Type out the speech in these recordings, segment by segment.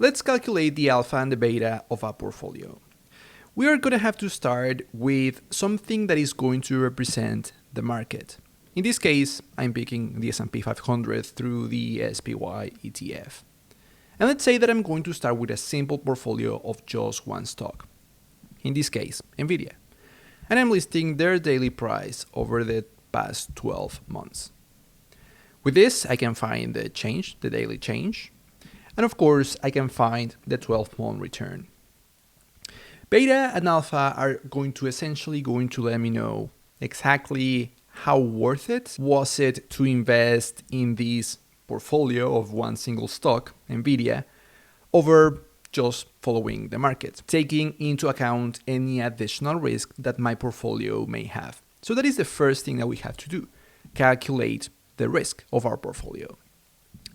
Let's calculate the alpha and the beta of a portfolio. We are going to have to start with something that is going to represent the market. In this case, I'm picking the S&P 500 through the SPY ETF. And let's say that I'm going to start with a simple portfolio of just one stock. In this case, Nvidia. And I'm listing their daily price over the past 12 months. With this, I can find the change, the daily change. And of course, I can find the 12-month return. Beta and alpha are essentially going to let me know exactly how worth it was it to invest in this portfolio of one single stock, Nvidia, over just following the market, taking into account any additional risk that my portfolio may have. So that is the first thing that we have to do, calculate the risk of our portfolio.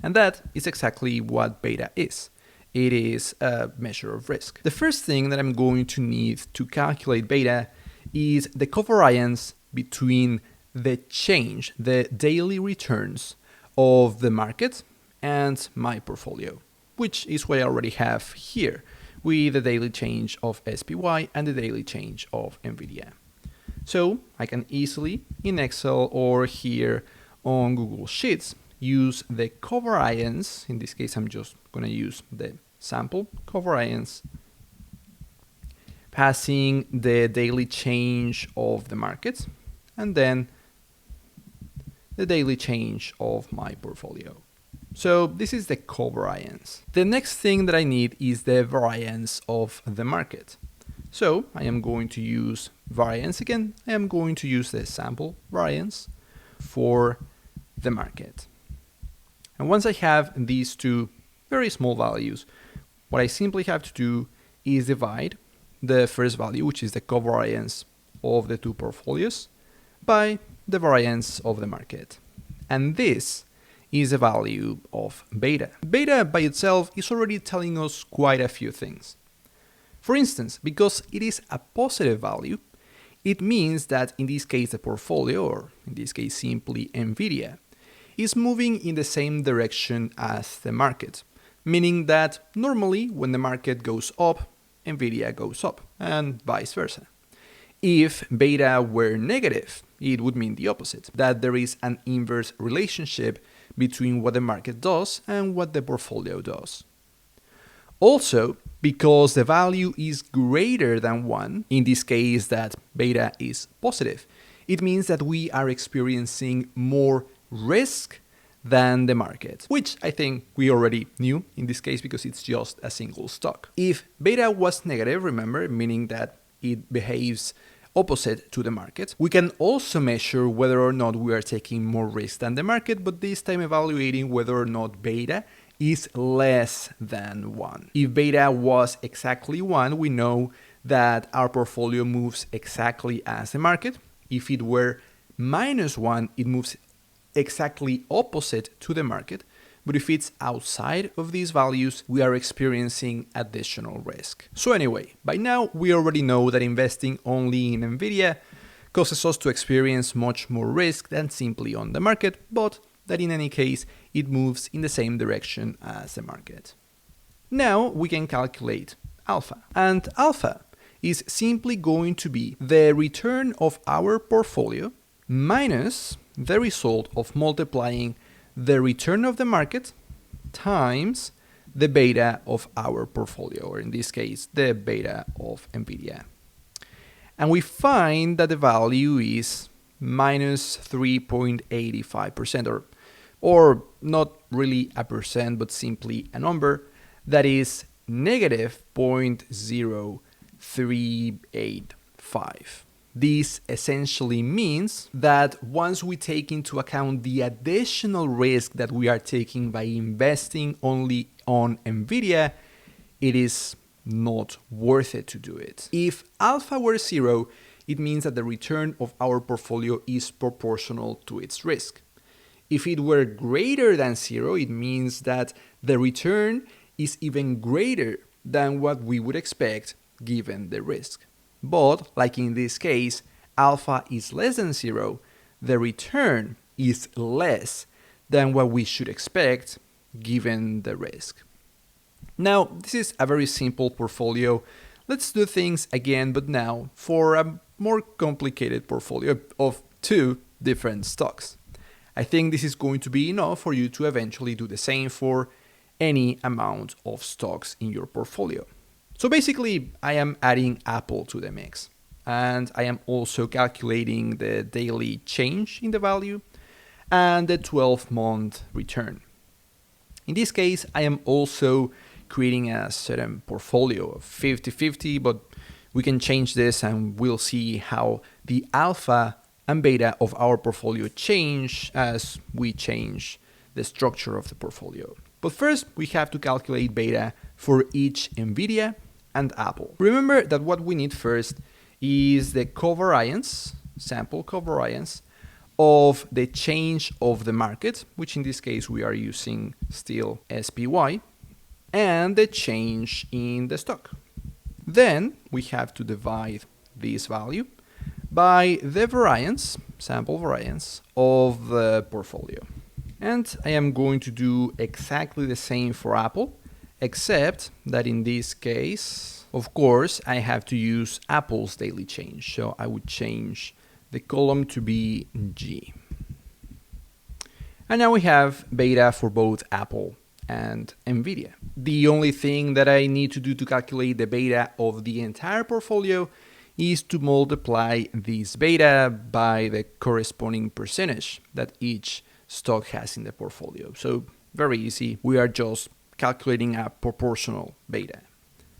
And that is exactly what beta is. It is a measure of risk. The first thing that I'm going to need to calculate beta is the covariance between the change, the daily returns of the market and my portfolio, which is what I already have here with the daily change of SPY and the daily change of Nvidia. So I can easily in Excel or here on Google Sheets use the covariance. In this case, I'm just going to use the sample covariance, passing the daily change of the market, and then the daily change of my portfolio. So this is the covariance. The next thing that I need is the variance of the market. So I am going to use variance again. I am going to use the sample variance for the market. And once I have these two very small values, what I simply have to do is divide the first value, which is the covariance of the two portfolios, by the variance of the market. And this is a value of beta. Beta by itself is already telling us quite a few things. For instance, because it is a positive value, it means that in this case the portfolio, or in this case simply Nvidia, is moving in the same direction as the market, meaning that normally when the market goes up, Nvidia goes up, and vice versa. If beta were negative, it would mean the opposite, that there is an inverse relationship between what the market does and what the portfolio does. Also, because the value is greater than 1, in this case that beta is positive, it means that we are experiencing more risk than the market, which I think we already knew in this case because it's just a single stock. If beta was negative, remember, meaning that it behaves opposite to the market, we can also measure whether or not we are taking more risk than the market, but this time evaluating whether or not beta is less than 1. If beta was exactly 1, we know that our portfolio moves exactly as the market. If it were -1, it moves exactly opposite to the market. But if it's outside of these values, we are experiencing additional risk. So anyway, by now we already know that investing only in Nvidia causes us to experience much more risk than simply on the market, but that in any case, it moves in the same direction as the market. Now we can calculate alpha. And alpha is simply going to be the return of our portfolio minus the result of multiplying the return of the market times the beta of our portfolio, or in this case, the beta of Nvidia. And we find that the value is minus 3.85%, or not really a percent, but simply a number that is negative 0.0385. This essentially means that once we take into account the additional risk that we are taking by investing only on Nvidia, it is not worth it to do it. If alpha were 0, it means that the return of our portfolio is proportional to its risk. If it were greater than 0, it means that the return is even greater than what we would expect given the risk. But, like in this case, alpha is less than 0, the return is less than what we should expect given the risk. Now, this is a very simple portfolio. Let's do things again, but now for a more complicated portfolio of 2 different stocks. I think this is going to be enough for you to eventually do the same for any amount of stocks in your portfolio. So basically, I am adding Apple to the mix, and I am also calculating the daily change in the value and the 12-month return. In this case, I am also creating a certain portfolio of 50-50, but we can change this and we'll see how the alpha and beta of our portfolio change as we change the structure of the portfolio. But first, we have to calculate beta for each NVIDIA and Apple. Remember that what we need first is the covariance, sample covariance, of the change of the market, which in this case we are using still SPY, and the change in the stock. Then we have to divide this value by the variance, sample variance, of the portfolio. And I am going to do exactly the same for Apple, except that in this case, of course, I have to use Apple's daily change. So I would change the column to be G. And now we have beta for both Apple and NVIDIA. The only thing that I need to do to calculate the beta of the entire portfolio is to multiply this beta by the corresponding percentage that each stock has in the portfolio. So very easy. We are just calculating a proportional beta.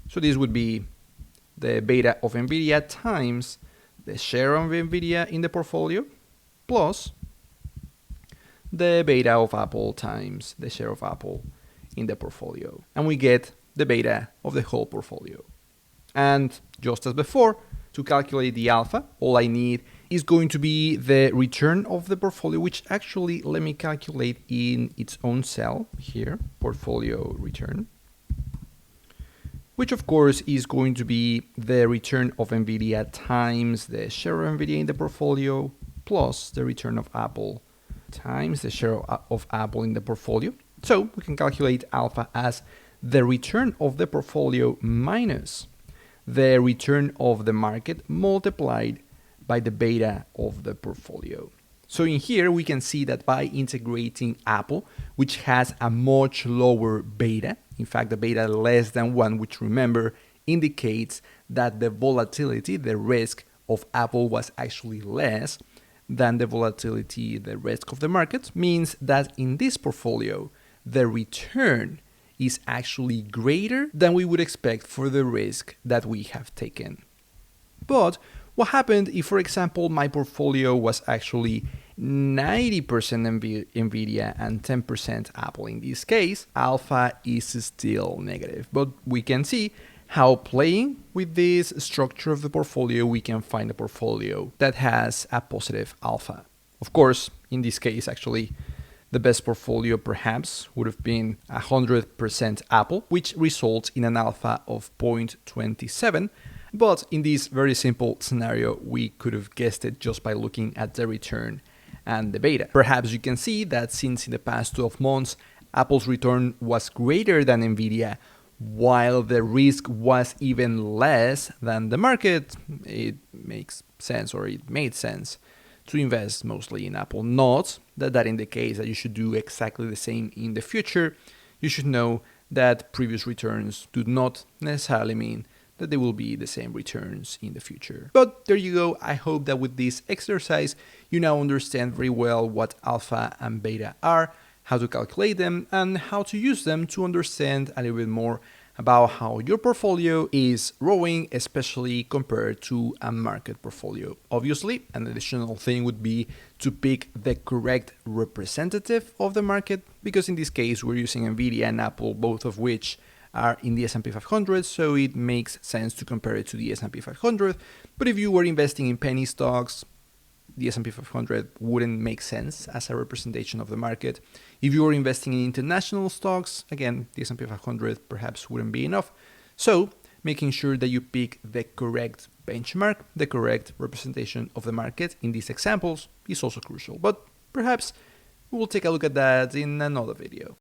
So this would be the beta of NVIDIA times the share of NVIDIA in the portfolio plus the beta of Apple times the share of Apple in the portfolio. And we get the beta of the whole portfolio. And just as before, to calculate the alpha, all I need is going to be the return of the portfolio, which actually let me calculate in its own cell here, portfolio return, which of course is going to be the return of NVIDIA times the share of NVIDIA in the portfolio plus the return of Apple times the share of Apple in the portfolio. So we can calculate alpha as the return of the portfolio minus the return of the market multiplied by the beta of the portfolio. So in here, we can see that by integrating Apple, which has a much lower beta, in fact, the beta less than 1, which remember indicates that the volatility, the risk of Apple was actually less than the volatility, the risk of the market, means that in this portfolio, the return is actually greater than we would expect for the risk that we have taken. But what happened if, for example, my portfolio was actually 90% NVIDIA and 10% Apple? In this case, alpha is still negative. But we can see how playing with this structure of the portfolio, we can find a portfolio that has a positive alpha. Of course, in this case, actually, the best portfolio perhaps would have been 100% Apple, which results in an alpha of 0.27. But in this very simple scenario, we could have guessed it just by looking at the return and the beta. Perhaps you can see that since in the past 12 months, Apple's return was greater than NVIDIA, while the risk was even less than the market, it makes sense, or it made sense, to invest mostly in Apple. Not that indicates that you should do exactly the same in the future. You should know that previous returns do not necessarily mean that they will be the same returns in the future. But there you go. I hope that with this exercise, you now understand very well what alpha and beta are, how to calculate them, and how to use them to understand a little bit more about how your portfolio is growing, especially compared to a market portfolio. Obviously, an additional thing would be to pick the correct representative of the market, because in this case, we're using NVIDIA and Apple, both of which are in the S&P 500, so it makes sense to compare it to the S&P 500. But if you were investing in penny stocks, the S&P 500 wouldn't make sense as a representation of the market. If you were investing in international stocks, again, the S&P 500 perhaps wouldn't be enough. So making sure that you pick the correct benchmark, the correct representation of the market in these examples is also crucial. But perhaps we will take a look at that in another video.